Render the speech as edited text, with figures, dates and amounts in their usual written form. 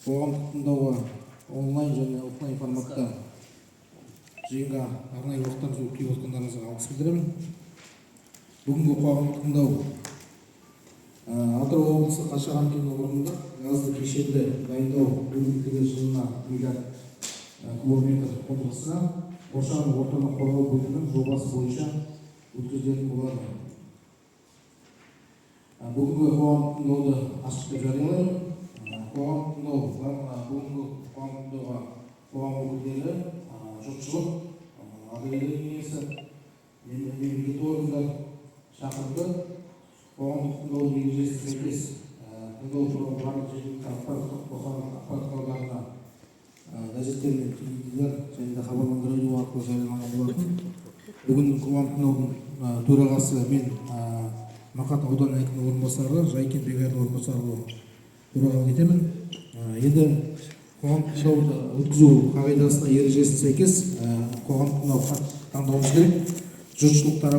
қоғамдық тыңдауға онлайн және офлайн форматта жиынға арнайы уақыттарыңызды өткізіп отқандарыңызға алғыс білдіремін. Бүгінгі қоғамдық тыңдау Атырау облысы Қашаған кен орнында газды кешенді дайындау өнімділігі жылына миллиард кубометр қондырғысына қоршаған ортаны қорғау бөлімінің жобасы бойынша өткізілетін болады. Бүгінгі қоғамдық тыңдауды ашық деп жариялаймын. Қоғамдық бүгінгі қоғамдық тыңдауға қоғам өкілдері, жұртшылық, ардагерлер кеңесі, мемлекеттік органдар шақырды. Қоғамдық тыңдаудың ережесіне сәйкес тыңдау туралы барлық жергілікті ақпарат құралдарына газеттер мен теледидар және де хабарландыру радио арқылы жарияланған болатын. Бүгін қоғамдық тыңдаудың төрағасы мен Мақат ауданы әкімінің орынбасары Жайкен бригада орынбасары төрағалық етемін. Енді қоғамдық тыңдауды өткізу қағидасына ережесіне сәйкес қоғамдық тыңдау таңдауымыз керек. Жұртшылық